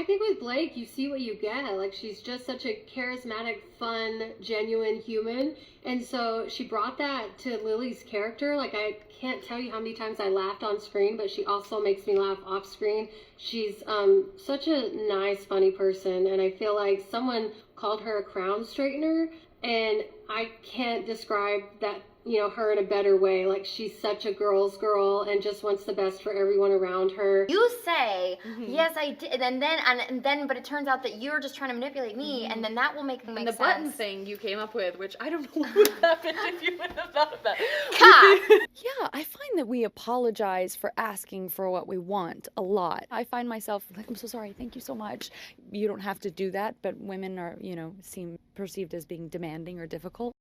I think with Blake, you see what you get. Like, she's just such a charismatic, fun, genuine human. And so she brought that to Lily's character. Like, I can't tell you how many times I laughed on screen, but she also makes me laugh off screen. She's such a nice, funny person. And I feel like someone called her a crown straightener. And I can't describe that, her in a better way. Like, she's such a girl's girl and just wants the best for everyone around her. You say, yes, I did, and then, but it turns out that you're just trying to manipulate me, and then that will make And sense. the button thing you came up with, which I don't know what would happen if you wouldn't have thought of that. Yeah, I find that we apologize for asking for what we want a lot. I find myself like, I'm so sorry, thank you so much. You don't have to do that, but women are, seem perceived as being demanding or difficult.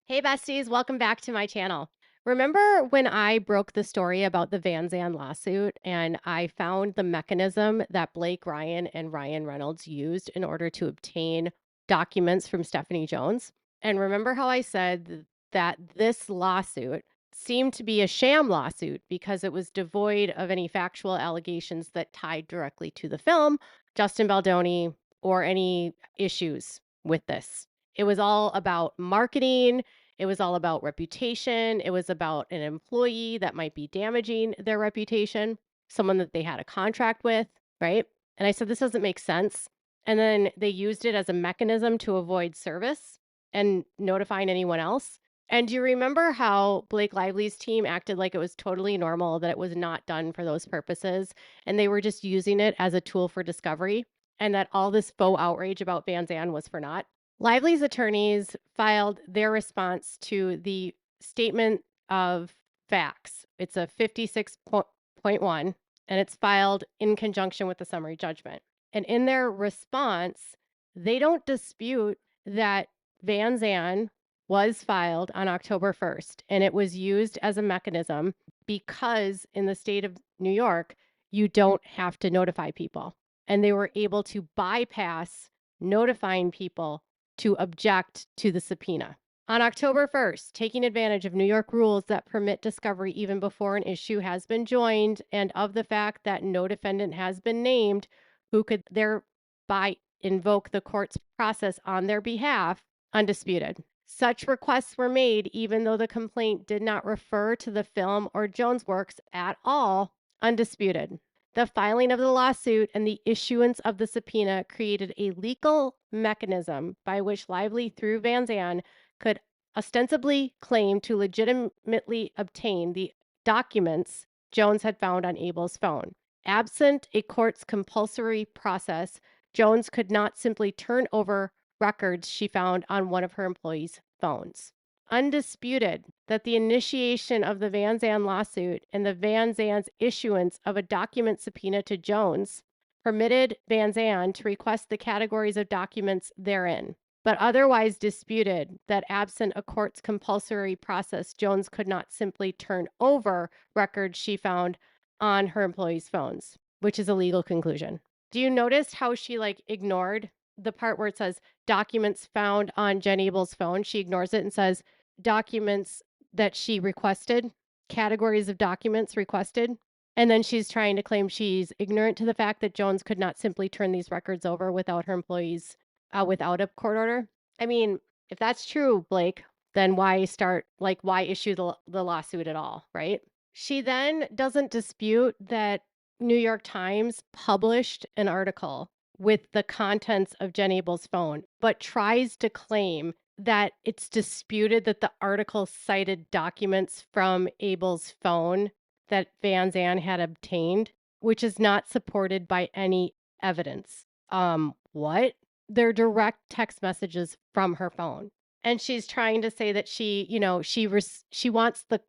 Hey besties, welcome back to my channel. Remember when I broke the story about the Vanzan lawsuit and I found the mechanism that Blake Ryan and Ryan Reynolds used in order to obtain documents from Stephanie Jones? And remember how I said that this lawsuit seemed to be a sham lawsuit because it was devoid of any factual allegations that tied directly to the film, Justin Baldoni, or any issues with this. It was all about marketing. It was all about reputation. It was about an employee that might be damaging their reputation, someone that they had a contract with, right? And I said, this doesn't make sense. And then they used it as a mechanism to avoid service and notifying anyone else. And do you remember how Blake Lively's team acted like it was totally normal, that it was not done for those purposes, and they were just using it as a tool for discovery, and that all this faux outrage about Vanzan was for naught? Lively's attorneys filed their response to the statement of facts. It's a 56.1, and it's filed in conjunction with the summary judgment. And in their response, they don't dispute that Vanzan was filed on October 1st, and it was used as a mechanism because in the state of New York, you don't have to notify people. And they were able to bypass notifying people to object to the subpoena. On October 1st, taking advantage of New York rules that permit discovery even before an issue has been joined, and of the fact that no defendant has been named who could thereby invoke the court's process on their behalf, undisputed. Such requests were made even though the complaint did not refer to the film or Jones works at all, undisputed. The filing of the lawsuit and the issuance of the subpoena created a legal mechanism by which Lively, through Vanzan, could ostensibly claim to legitimately obtain the documents Jones had found on Abel's phone. Absent a court's compulsory process, Jones could not simply turn over records she found on one of her employees' phones. Undisputed that the initiation of the Vanzan lawsuit and the Vanzan's issuance of a document subpoena to Jones permitted Vanzan to request the categories of documents therein, but otherwise disputed that absent a court's compulsory process, Jones could not simply turn over records she found on her employees' phones, which is a legal conclusion. Do you notice how she ignored the part where it says documents found on Jen Abel's phone? She ignores it and says documents that she requested, categories of documents requested. And then she's trying to claim she's ignorant to the fact that Jones could not simply turn these records over without her employees, without a court order. I mean, if that's true, Blake, then why issue the lawsuit at all, right? She then doesn't dispute that New York Times published an article with the contents of Jen Abel's phone, but tries to claim that it's disputed that the article cited documents from Abel's phone that Vanzan had obtained, which is not supported by any evidence. What? They're direct text messages from her phone. And she's trying to say that she wants the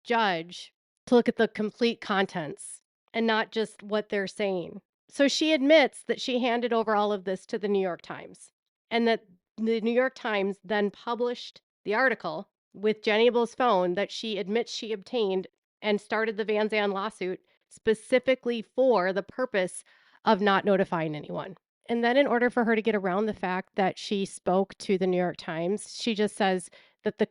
judge to look at the complete contents and not just what they're saying. So she admits that she handed over all of this to the New York Times, and that the New York Times then published the article with Jen Abel's phone that she admits she obtained and started the Vanzan lawsuit specifically for the purpose of not notifying anyone. And then, in order for her to get around the fact that she spoke to the New York Times, she just says that the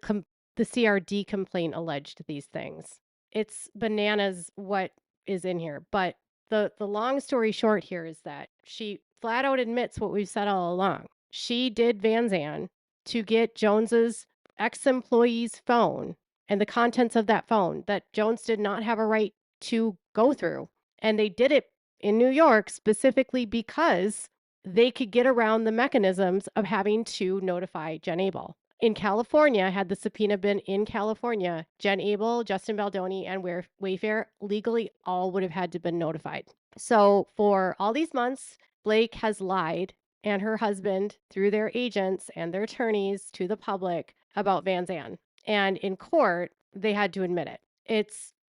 CRD complaint alleged these things. It's bananas what is in here. But the long story short here is that she flat out admits what we've said all along. She did Vanzan to get Jones's ex-employee's phone and the contents of that phone that Jones did not have a right to go through. And they did it in New York specifically because they could get around the mechanisms of having to notify Jen Abel. In California, had the subpoena been in California, Jen Abel, Justin Baldoni, and Wayfair legally all would have had to been notified. So for all these months, Blake has lied, and her husband, through their agents and their attorneys to the public about Vanzan. And in court, they had to admit it.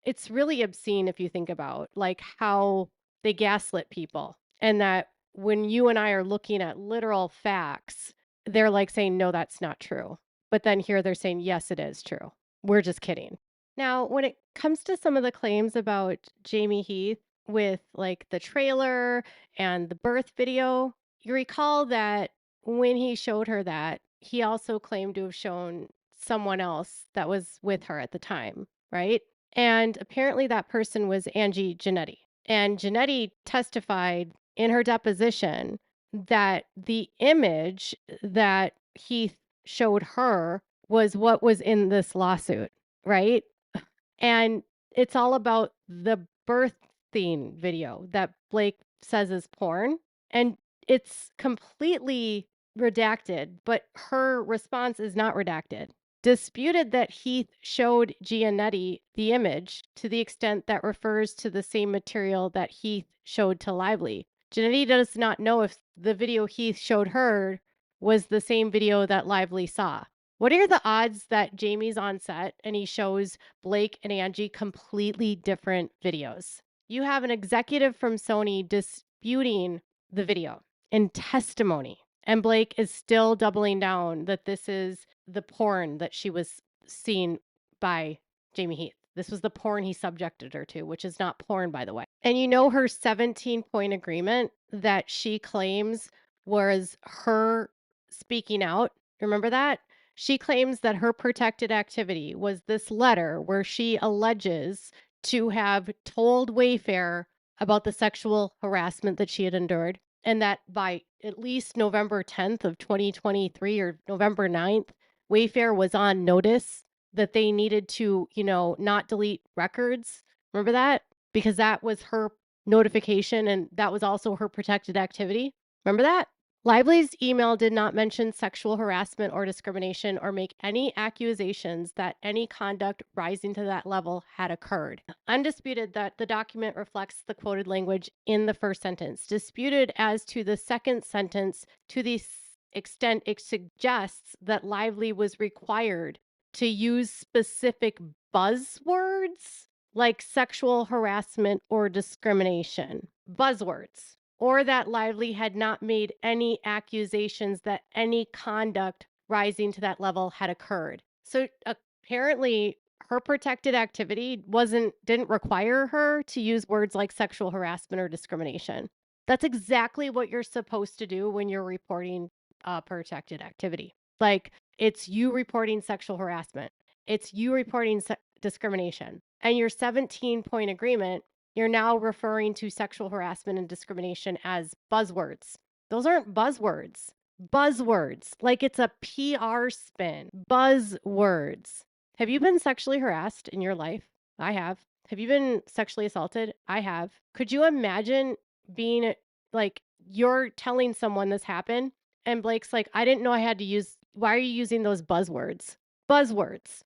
It's really obscene if you think about like how they gaslit people, and that when you and I are looking at literal facts, they're like saying, no, that's not true. But then here they're saying, yes, it is true. We're just kidding. Now, when it comes to some of the claims about Jamie Heath with like the trailer and the birth video, you recall that when he showed her that, he also claimed to have shown someone else that was with her at the time, right? And apparently that person was Angie Janetti. And Janetti testified in her deposition that the image that Heath showed her was what was in this lawsuit, right? And it's all about the birthing video that Blake says is porn. And it's completely redacted, but her response is not redacted. Disputed that Heath showed Giannetti the image to the extent that refers to the same material that Heath showed to Lively. Giannetti does not know if the video Heath showed her was the same video that Lively saw. What are the odds that Jamie's on set and he shows Blake and Angie completely different videos? You have an executive from Sony disputing the video in testimony, and Blake is still doubling down that this is the porn that she was seen by Jamie Heath. This was the porn he subjected her to, which is not porn, by the way. And you know her 17-point agreement that she claims was her speaking out? Remember that? She claims that her protected activity was this letter where she alleges to have told Wayfair about the sexual harassment that she had endured, and that by at least November 10th of 2023 or November 9th, Wayfair was on notice that they needed to, not delete records. Remember that? Because that was her notification and that was also her protected activity. Remember that? Lively's email did not mention sexual harassment or discrimination or make any accusations that any conduct rising to that level had occurred. Undisputed that the document reflects the quoted language in the first sentence. Disputed as to the second sentence to the extent it suggests that Lively was required to use specific buzzwords like sexual harassment or discrimination. Buzzwords. Or that Lively had not made any accusations that any conduct rising to that level had occurred. So apparently her protected activity didn't require her to use words like sexual harassment or discrimination. That's exactly what you're supposed to do when you're reporting protected activity. Like, it's you reporting sexual harassment. It's you reporting discrimination. And your 17-point agreement, you're now referring to sexual harassment and discrimination as buzzwords. Those aren't buzzwords. Buzzwords. Like it's a PR spin. Buzzwords. Have you been sexually harassed in your life? I have. Have you been sexually assaulted? I have. Could you imagine being like, you're telling someone this happened and Blake's like, I didn't know I had to use, why are you using those buzzwords? Buzzwords.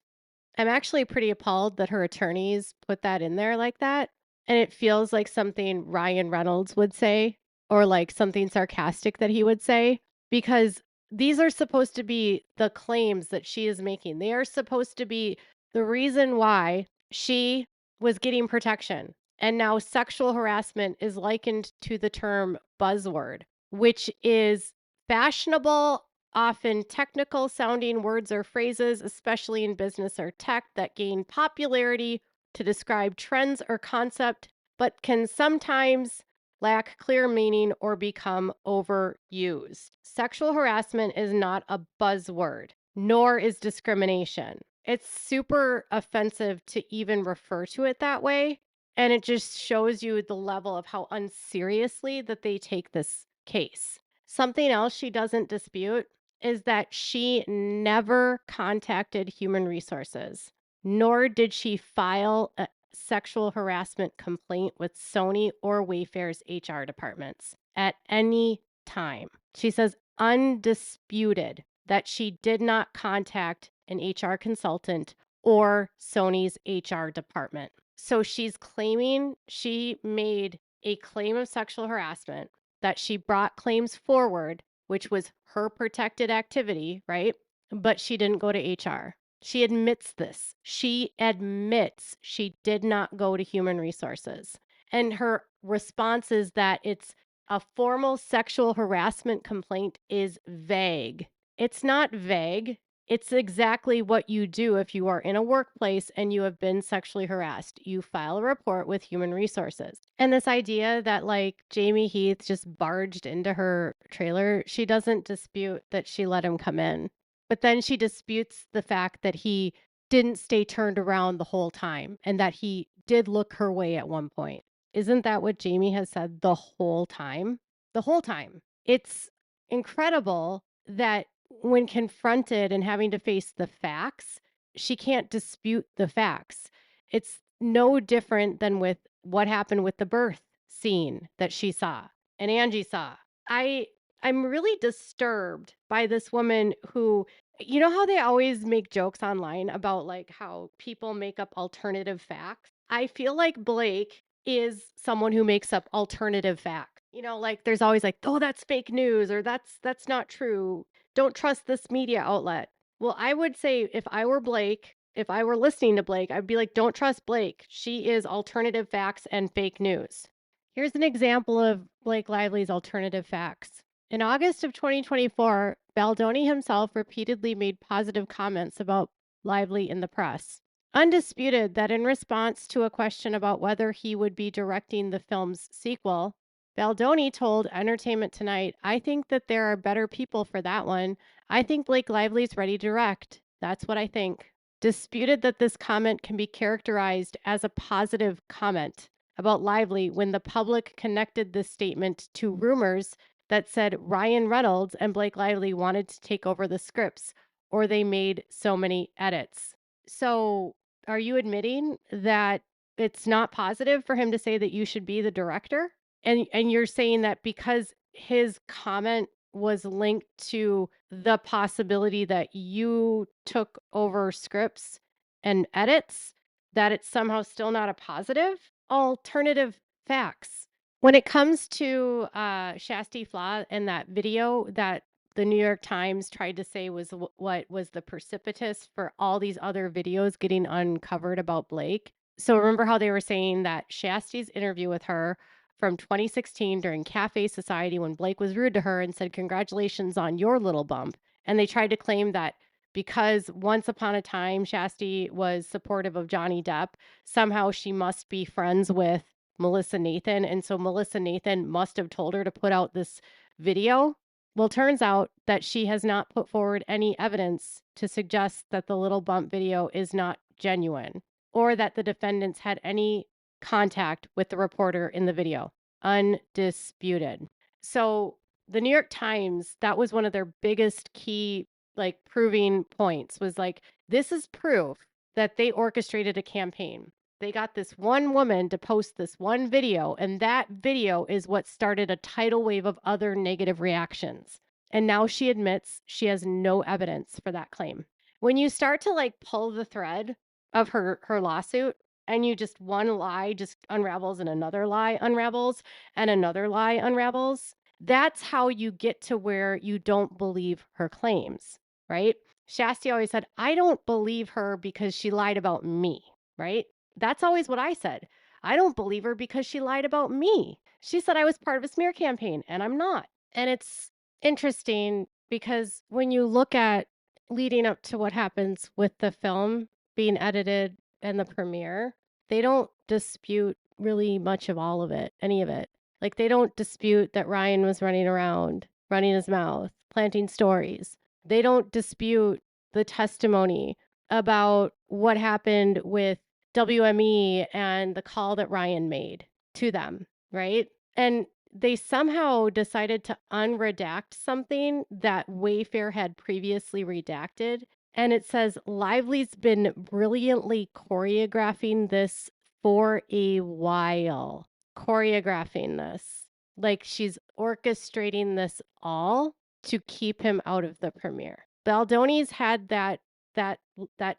I'm actually pretty appalled that her attorneys put that in there like that. And it feels like something Ryan Reynolds would say, or like something sarcastic that he would say, because these are supposed to be the claims that she is making. They are supposed to be the reason why she was getting protection. And now sexual harassment is likened to the term buzzword, which is fashionable often technical sounding words or phrases, especially in business or tech, that gain popularity to describe trends or concept, but can sometimes lack clear meaning or become overused. Sexual harassment is not a buzzword, nor is discrimination. It's super offensive to even refer to it that way. And it just shows you the level of how unseriously that they take this case. Something else she doesn't dispute is that she never contacted human resources, nor did she file a sexual harassment complaint with Sony or Wayfair's HR departments at any time. She says undisputed that she did not contact an HR consultant or Sony's HR department. So she's claiming she made a claim of sexual harassment, that she brought claims forward, which was her protected activity, right? But she didn't go to HR. She admits this. She admits she did not go to human resources. And her response is that it's a formal sexual harassment complaint is vague. It's not vague. It's exactly what you do if you are in a workplace and you have been sexually harassed. You file a report with human resources. And this idea that like Jamie Heath just barged into her trailer, she doesn't dispute that she let him come in. But then she disputes the fact that he didn't stay turned around the whole time and that he did look her way at one point. Isn't that what Jamie has said the whole time? The whole time. It's incredible that when confronted and having to face the facts, she can't dispute the facts. It's no different than with what happened with the birth scene that she saw and Angie saw. I'm really disturbed by this woman who, you know how they always make jokes online about like how people make up alternative facts? I feel like Blake is someone who makes up alternative facts. You know, like there's always like, "Oh, that's fake news," or that's not true. Don't trust this media outlet. Well, I would say if I were Blake, if I were listening to Blake, I'd be like, don't trust Blake. She is alternative facts and fake news. Here's an example of Blake Lively's alternative facts. In August of 2024, Baldoni himself repeatedly made positive comments about Lively in the press. Undisputed that in response to a question about whether he would be directing the film's sequel, Baldoni told Entertainment Tonight, "I think that there are better people for that one. I think Blake Lively's ready to direct. That's what I think." Disputed that this comment can be characterized as a positive comment about Lively when the public connected this statement to rumors that said Ryan Reynolds and Blake Lively wanted to take over the scripts or they made so many edits. So, are you admitting that it's not positive for him to say that you should be the director? And you're saying that because his comment was linked to the possibility that you took over scripts and edits, that it's somehow still not a positive? Alternative facts. When it comes to Shasti Flaw and that video that the New York Times tried to say was what was the precipitous for all these other videos getting uncovered about Blake. So remember how they were saying that Shasti's interview with her from 2016 during Cafe Society when Blake was rude to her and said, "Congratulations on your little bump." And they tried to claim that because once upon a time Shasti was supportive of Johnny Depp, somehow she must be friends with Melissa Nathan. And so Melissa Nathan must have told her to put out this video. Well, turns out that she has not put forward any evidence to suggest that the little bump video is not genuine or that the defendants had any contact with the reporter in the video. Undisputed. So the New York Times, that was one of their biggest key like proving points was like, this is proof that they orchestrated a campaign. They got this one woman to post this one video, and that video is what started a tidal wave of other negative reactions. And now she admits she has no evidence for that claim. When you start to like pull the thread of her lawsuit and you just one lie just unravels and another lie unravels and another lie unravels, that's how you get to where you don't believe her claims, right? Shasti always said, "I don't believe her because she lied about me," right? That's always what I said. I don't believe her because she lied about me. She said I was part of a smear campaign and I'm not. And it's interesting because when you look at leading up to what happens with the film being edited and the premiere, they don't dispute really much of all of it, any of it. Like, they don't dispute that Ryan was running around, running his mouth, planting stories. They don't dispute the testimony about what happened with WME and the call that Ryan made to them, right? And they somehow decided to unredact something that Wayfair had previously redacted. And it says Lively's been brilliantly choreographing this for a while. Choreographing this. Like she's orchestrating this all to keep him out of the premiere. Baldoni's had that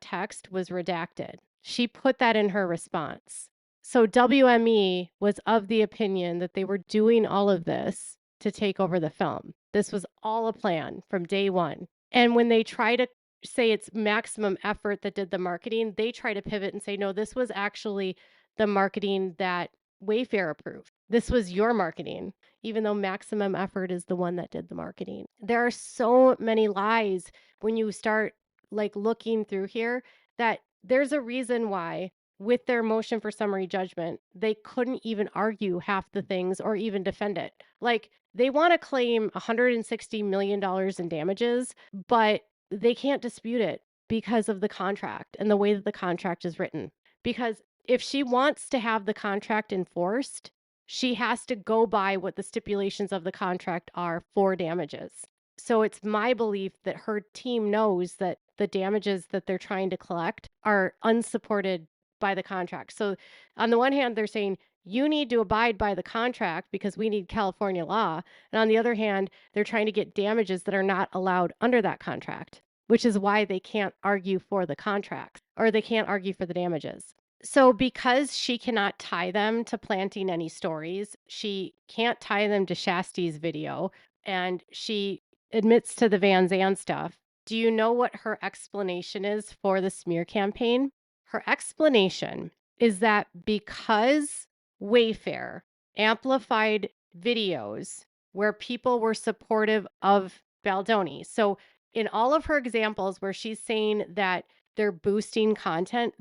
text was redacted. She put that in her response. So WME was of the opinion that they were doing all of this to take over the film. This was all a plan from day one. And when they try to say it's Maximum Effort that did the marketing, they try to pivot and say, no, this was actually the marketing that Wayfair approved. This was your marketing, even though Maximum Effort is the one that did the marketing. There are so many lies when you start like looking through here that there's a reason why with their motion for summary judgment, they couldn't even argue half the things or even defend it. Like they want to claim $160 million in damages, but they can't dispute it because of the contract and the way that the contract is written. Because if she wants to have the contract enforced, she has to go by what the stipulations of the contract are for damages. So it's my belief that her team knows that the damages that they're trying to collect are unsupported by the contract. So on the one hand, they're saying you need to abide by the contract because we need California law. And on the other hand, they're trying to get damages that are not allowed under that contract, which is why they can't argue for the contract or they can't argue for the damages. So because she cannot tie them to planting any stories, she can't tie them to Shasty's video, and she admits to the Vanzan stuff. Do you know what her explanation is for the smear campaign? Her explanation is that because Wayfair amplified videos where people were supportive of Baldoni. So in all of her examples where she's saying that they're boosting content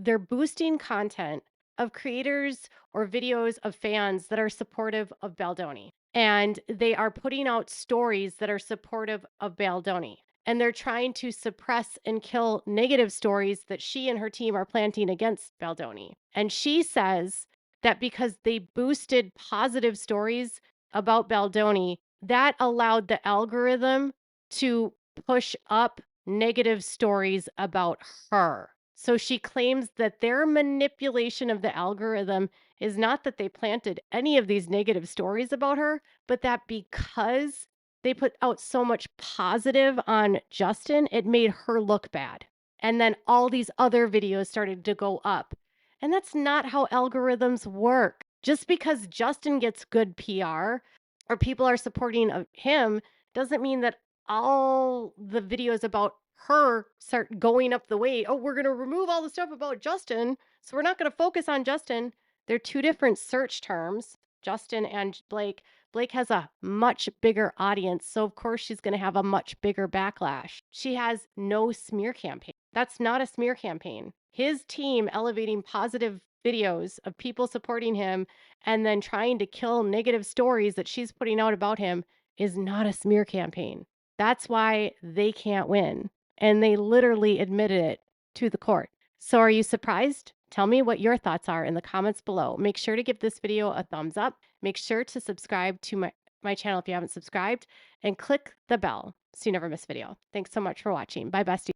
of creators or videos of fans that are supportive of Baldoni. And they are putting out stories that are supportive of Baldoni. And they're trying to suppress and kill negative stories that she and her team are planting against Baldoni. And she says that because they boosted positive stories about Baldoni, that allowed the algorithm to push up negative stories about her. So she claims that their manipulation of the algorithm is not that they planted any of these negative stories about her, but that because they put out so much positive on Justin, it made her look bad. And then all these other videos started to go up. And that's not how algorithms work. Just because Justin gets good PR or people are supporting him doesn't mean that all the videos about her start going up the way. Oh, we're going to remove all the stuff about Justin. So we're not going to focus on Justin. They're two different search terms, Justin and Blake. Blake has a much bigger audience, so of course she's going to have a much bigger backlash. She has no smear campaign. That's not a smear campaign. His team elevating positive videos of people supporting him and then trying to kill negative stories that she's putting out about him is not a smear campaign. That's why they can't win. And they literally admitted it to the court. So are you surprised? Tell me what your thoughts are in the comments below. Make sure to give this video a thumbs up. Make sure to subscribe to my channel if you haven't subscribed, and click the bell so you never miss a video. Thanks so much for watching. Bye, bestie.